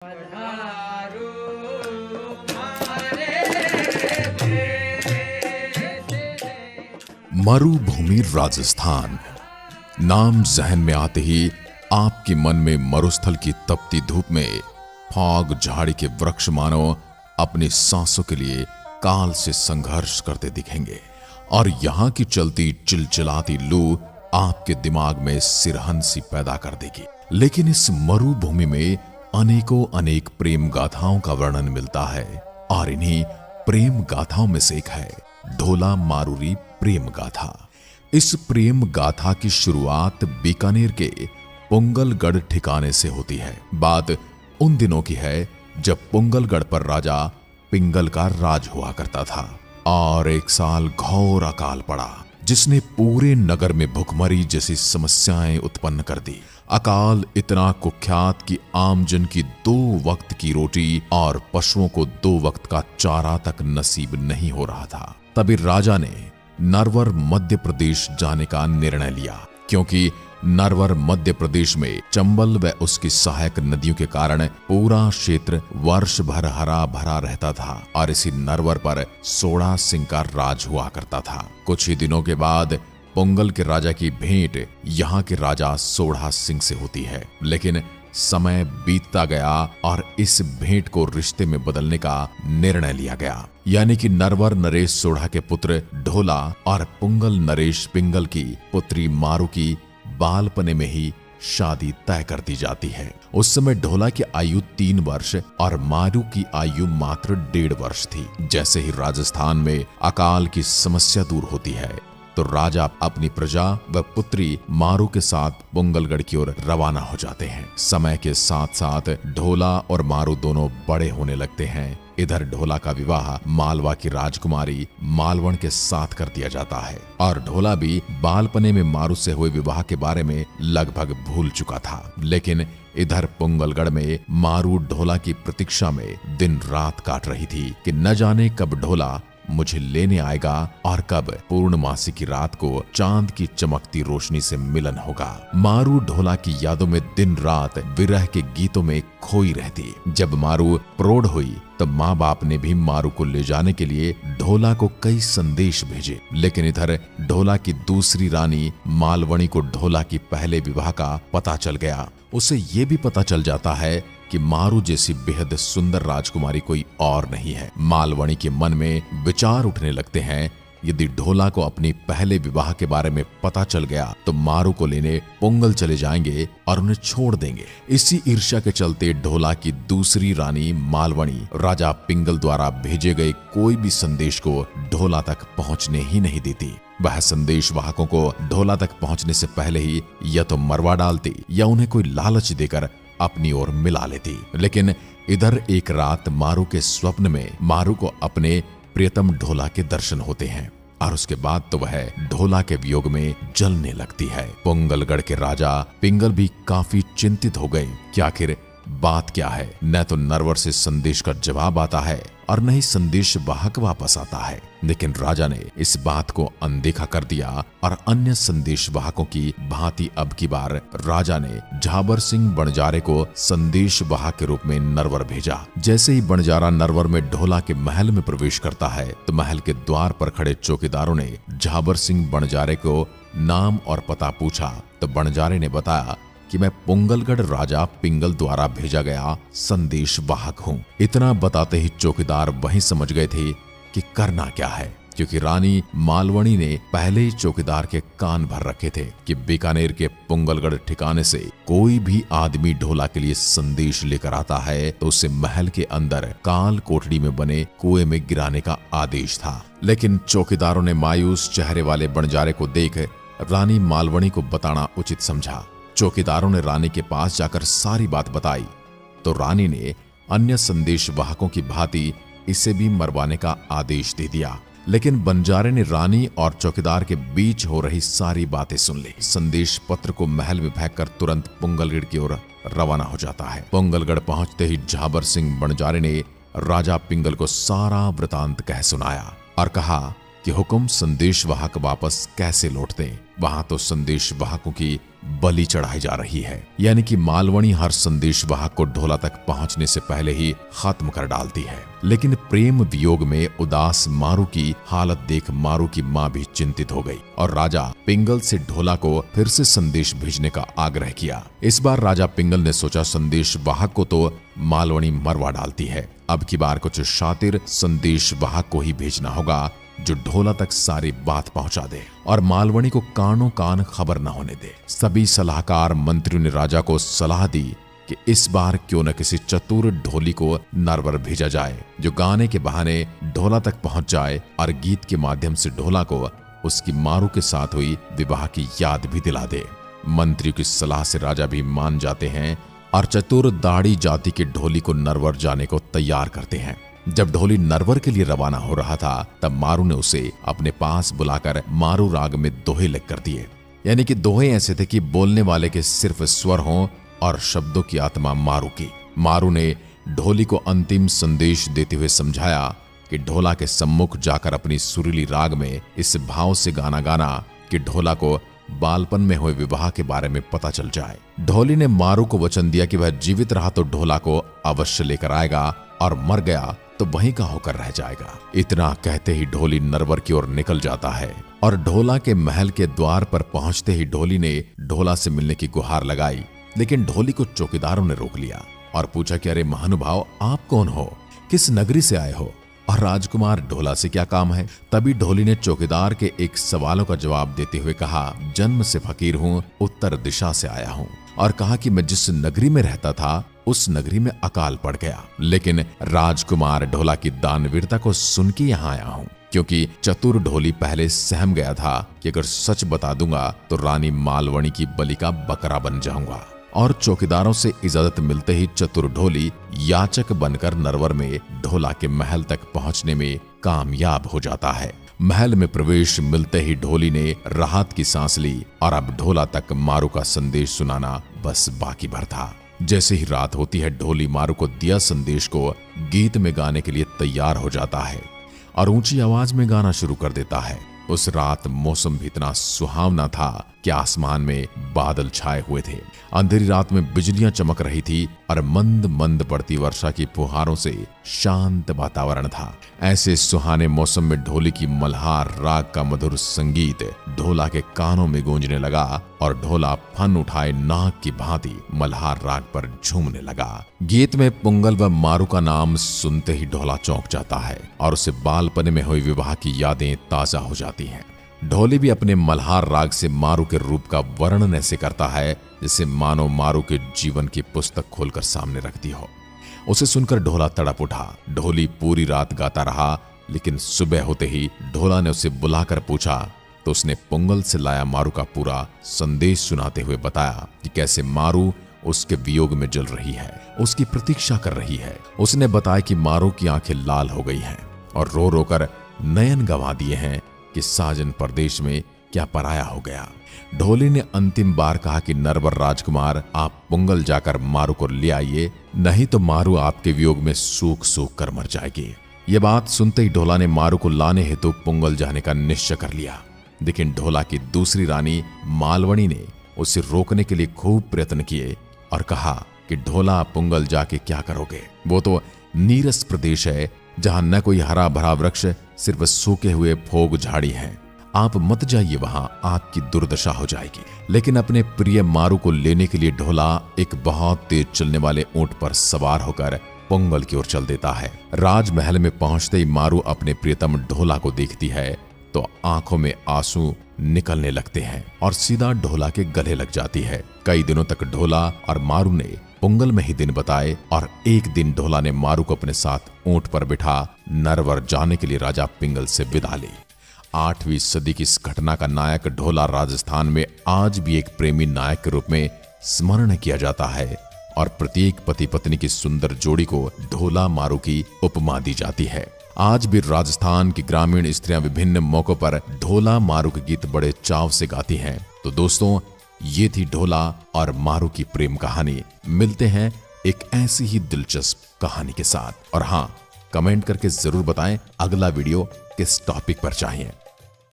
पधारो हमारे देश। मरुभूमि राजस्थान नाम जहन में आते ही आपके मन में मरुस्थल की तपती धूप में फाग झाड़ी के वृक्ष मानो अपनी सांसों के लिए काल से संघर्ष करते दिखेंगे और यहां की चलती चिलचिलाती लू आपके दिमाग में सिरहन सी पैदा कर देगी। लेकिन इस मरुभूमि में अनेकों अनेक प्रेम गाथाओं का वर्णन मिलता है और इन्हीं प्रेम गाथाओं में से एक है ढोला मारूरी प्रेम गाथा। इस प्रेम गाथा की शुरुआत बीकानेर के पुंगलगढ़ ठिकाने से होती है। बात उन दिनों की है जब पुंगलगढ़ पर राजा पिंगल का राज हुआ करता था और एक साल घोर अकाल पड़ा जिसने पूरे नगर में भुखमरी जैसी समस्याएं उत्पन्न कर दी। अकाल इतना कुख्यात कि आमजन की 2 वक्त की रोटी और पशुओं को 2 वक्त का चारा तक नसीब नहीं हो रहा था। तभी राजा ने नरवर मध्य प्रदेश जाने का निर्णय लिया, क्योंकि नरवर मध्य प्रदेश में चंबल व उसकी सहायक नदियों के कारण पूरा क्षेत्र वर्ष भर हरा भरा रहता था और इसी नरवर पर सोड़ा सिंह का राज हुआ करता था। कुछ ही दिनों के बाद पुंगल के राजा की भेंट यहाँ के राजा सोढ़ा सिंह से होती है। लेकिन समय बीतता गया और इस भेंट को रिश्ते में बदलने का निर्णय लिया गया, यानी कि नरवर नरेश सोढ़ा के पुत्र ढोला और पुंगल नरेश पिंगल की पुत्री मारू की बालपने में ही शादी तय कर दी जाती है। उस समय ढोला की आयु 3 वर्ष और मारू की आयु मात्र 1.5 वर्ष थी। जैसे ही राजस्थान में अकाल की समस्या दूर होती है तो राजा अपनी प्रजा व पुत्री मारू के साथ पुंगलगढ़ की ओर रवाना हो जाते हैं। समय के साथ साथ ढोला और मारू दोनों बड़े होने लगते हैं। इधर ढोला का विवाह मालवा की राजकुमारी मालवण के साथ कर दिया जाता है और ढोला भी बालपने में मारू से हुए विवाह के बारे में लगभग भूल चुका था। लेकिन इधर पुंगलगढ़ में मारू ढोला की प्रतीक्षा में दिन रात काट रही थी कि न जाने कब ढोला मुझे लेने आएगा और कब पूर्णमासी की रात को चांद की चमकती रोशनी से मिलन होगा। मारू ढोला की यादों में दिन रात विरह के गीतों में खोई रहती। जब मारू प्रौढ़ हुई तब माँ बाप ने भी मारू को ले जाने के लिए ढोला को कई संदेश भेजे। लेकिन इधर ढोला की दूसरी रानी मालवणी को ढोला की पहले विवाह का पता चल गया। उसे ये भी पता चल जाता है कि मारू जैसी बेहद सुंदर राजकुमारी कोई और नहीं है। मालवणी के मन में विचार उठने लगते हैं, यदि ढोला को अपनी पहले विवाह के बारे में पता चल गया तो मारू को लेने पुंगल चले जाएंगे और उन्हें छोड़ देंगे। इसी ईर्ष्या के चलते ढोला की दूसरी रानी मालवणी राजा पिंगल द्वारा भेजे गए कोई भी संदेश को ढोला तक पहुंचने ही नहीं देती। वह संदेश वाहकों को ढोला तक पहुंचने से पहले ही या तो मरवा डालती या उन्हें कोई लालच देकर अपनी ओर मिला लेती। लेकिन इधर एक रात मारू के स्वप्न में मारू को अपने प्रियतम ढोला के दर्शन होते हैं और उसके बाद तो वह ढोला के वियोग में जलने लगती है। पुंगलगढ़ के राजा पिंगल भी काफी चिंतित हो गए कि आखिर बात क्या है। न तो नरवर से संदेश का जवाब आता है और न ही संदेश वाहक वापस आता है। लेकिन राजा ने इस बात को अनदेखा कर दिया और अन्य संदेश वाहकों की भांति अब की बार राजा ने झाबर सिंह बणजारे को संदेश वाहक के रूप में नरवर भेजा। जैसे ही बणजारा नरवर में ढोला के महल में प्रवेश करता है तो महल के द्वार पर खड़े चौकीदारों ने झाबर सिंह बणजारे को नाम और पता पूछा तो बणजारे ने बताया कि मैं पुंगलगढ़ राजा पिंगल द्वारा भेजा गया संदेश वाहक हूँ। इतना बताते ही चौकीदार वहीं समझ गए थे कि करना क्या है, क्योंकि रानी मालवणी ने पहले ही चौकीदार के कान भर रखे थे कि बीकानेर के पुंगलगढ़ ठिकाने से कोई भी आदमी ढोला के लिए संदेश लेकर आता है तो उसे महल के अंदर काल कोठड़ी में बने कुएं में गिराने का आदेश था। लेकिन चौकीदारों ने मायूस चेहरे वाले बणजारे को देख रानी मालवणी को बताना उचित समझा। चौकीदारों ने रानी के पास जाकर सारी बात बताई तो रानी ने अन्य संदेश वाहकों की भांति इसे भी मरवाने का आदेश दे दिया। लेकिन बंजारे ने रानी और चौकीदार के बीच हो रही सारी बातें सुन ली। संदेश पत्र को महल में फेंक कर तुरंत पुंगलगढ़ की ओर रवाना हो जाता है। पुंगलगढ़ पहुंचते ही झाबर सिंह बणजारे ने राजा पिंगल को सारा वृतांत कह सुनाया और कहा कि हुक्म संदेश वाहक वापस कैसे लौटते। वहां तो संदेश वाहकों की बलि चढ़ाई जा रही है, यानी कि मालवणी हर संदेश वाहक को ढोला तक पहुंचने से पहले ही खत्म कर डालती है। लेकिन प्रेम वियोग में उदास मारू की हालत देख मारू की मां भी चिंतित हो गई और राजा पिंगल से ढोला को फिर से संदेश भेजने का आग्रह किया। इस बार राजा पिंगल ने सोचा संदेश वाहक को तो मालवणी मरवा डालती है, अब की बार कुछ शातिर संदेश वाहक को ही भेजना होगा जो ढोला तक सारी बात पहुंचा दे और मालवणी को कानों कान खबर न होने दे। सभी सलाहकार मंत्रियों ने राजा को सलाह दी कि इस बार क्यों न किसी चतुर ढोली को नरवर भेजा जाए जो गाने के बहाने ढोला तक पहुंच जाए और गीत के माध्यम से ढोला को उसकी मारू के साथ हुई विवाह की याद भी दिला दे। मंत्रियों की सलाह से राजा भी मान जाते हैं और चतुर दाढ़ी जाति के ढोली को नरवर जाने को तैयार करते हैं। जब ढोली नरवर के लिए रवाना हो रहा था तब मारू ने उसे अपने पास बुलाकर मारू राग में दोहे लिख कर दिए, यानी कि दोहे ऐसे थे कि बोलने वाले के सिर्फ स्वर हों और शब्दों की आत्मा मारू की। मारू ने ढोली को अंतिम संदेश देते हुए समझाया कि ढोला के सम्मुख जाकर अपनी सुरीली राग में इस भाव से गाना गाना कि ढोला को बालपन में हुए विवाह के बारे में पता चल जाए। ढोली ने मारू को वचन दिया कि वह जीवित रहा तो ढोला को अवश्य लेकर आएगा और मर गया तो वहीं का होकर रह जाएगा। इतना कहते ही ढोली नरवर की ओर निकल जाता है और ढोला के महल के द्वार पर पहुंचते ही ढोली ने ढोला से मिलने की गुहार लगाई, लेकिन ढोली को चौकीदारों ने रोक लिया और पूछा कि अरे महानुभाव, आप कौन हो, किस नगरी से आए हो और राजकुमार ढोला से क्या काम है। तभी ढोली ने चौकीदार के एक सवालों का जवाब देते हुए कहा, जन्म से फकीर हूँ, उत्तर दिशा से आया हूँ, और कहा कि मैं जिस नगरी में रहता था उस नगरी में अकाल पड़ गया, लेकिन राजकुमार ढोला की दानवीरता को सुन के यहाँ आया हूँ, क्योंकि चतुर ढोली पहले सहम गया था कि अगर सच बता दूंगा तो रानी मालवणी की बलि का बकरा बन जाऊंगा। और चौकीदारों से इजाजत मिलते ही चतुर ढोली याचक बनकर नरवर में ढोला के महल तक पहुंचने में कामयाब हो जाता है। महल में प्रवेश मिलते ही ढोली ने राहत की सांस ली और अब ढोला तक मारू का संदेश सुनाना बस बाकी भर था। जैसे ही रात होती है ढोली मारू को दिया संदेश को गीत में गाने के लिए तैयार हो जाता है और ऊंची आवाज में गाना शुरू कर देता है। उस रात मौसम भी इतना सुहावना था कि आसमान में बादल छाए हुए थे। अंधेरी रात में बिजलियां चमक रही थी और मंद मंद पड़ती वर्षा की फुहारों से शांत वातावरण था। ऐसे सुहाने मौसम में ढोली की मल्हार राग का मधुर संगीत ढोला के कानों में गूंजने लगा और ढोला फन उठाए नाक की भांति मल्हार राग पर झूमने लगा। गीत में पुंगल व मारू का नाम सुनते ही ढोला चौंक जाता है और उसे बालपन में हुई विवाह की यादें ताजा हो जाती हैं। ढोली भी अपने मल्हार राग से मारू के रूप का वर्णन ऐसे करता है जिसे मानो मारू के जीवन की पुस्तक खोलकर सामने रखती हो। उसे सुनकर ढोला तड़प उठा। ढोली पूरी रात गाता रहा, लेकिन सुबह होते ही ढोला ने उसे बुलाकर पूछा तो उसने पुंगल से लाया मारू का पूरा संदेश सुनाते हुए बताया कि कैसे मारू उसके वियोग में जल रही है, उसकी प्रतीक्षा कर रही है। उसने बताया कि मारू की आंखें लाल हो गई हैं और रो रो कर नयन गंवा दिए हैं कि साजन परदेश में क्या पराया हो गया। ढोली ने अंतिम बार कहा कि नरवर राजकुमार, आप पुंगल जाकर मारू को ले आइए, नहीं तो मारू आपके वियोग में सूख सूख कर मर जाएगी। ये बात सुनते ही ढोला ने मारू को लाने हेतु पुंगल जाने का निश्चय कर लिया, लेकिन ढोला की दूसरी रानी मालवणी ने उसे रोकने के लिए खूब प्रयत्न किए और कहा कि ढोला, पुंगल जाके क्या करोगे, वो तो नीरस प्रदेश है जहां न कोई हरा भरा वृक्ष, सिर्फ सूखे हुए फोग झाड़ी हैं। आप मत जाइए, वहां आपकी दुर्दशा हो जाएगी। लेकिन अपने प्रिय मारू को लेने के लिए ढोला एक बहुत तेज चलने वाले ऊंट पर सवार होकर पुंगल की ओर चल देता है। राजमहल में पहुंचते ही मारू अपने प्रियतम ढोला को देखती है तो आंखों में आंसू निकलने लगते हैं और सीधा ढोला के गले लग जाती है। कई दिनों तक ढोला और मारू ने पुंगल में ही दिन बताए और एक दिन ढोला ने मारू को अपने साथ ऊंट पर बिठा नरवर जाने के लिए राजा पिंगल से विदा ली। 8वीं सदी की इस घटना का नायक ढोला राजस्थान में आज भी एक प्रेमी नायक के रूप में स्मरण किया जाता है और प्रत्येक पति पत्नी की सुंदर जोड़ी को ढोला मारू की उपमा दी जाती है। आज भी राजस्थान की ग्रामीण स्त्रियां विभिन्न मौकों पर ढोला मारू के गीत बड़े चाव से गाती हैं। तो दोस्तों, ये थी ढोला और मारू की प्रेम कहानी। मिलते हैं एक ऐसी ही दिलचस्प कहानी के साथ। और हाँ, कमेंट करके जरूर बताएं अगला वीडियो किस टॉपिक पर चाहिए।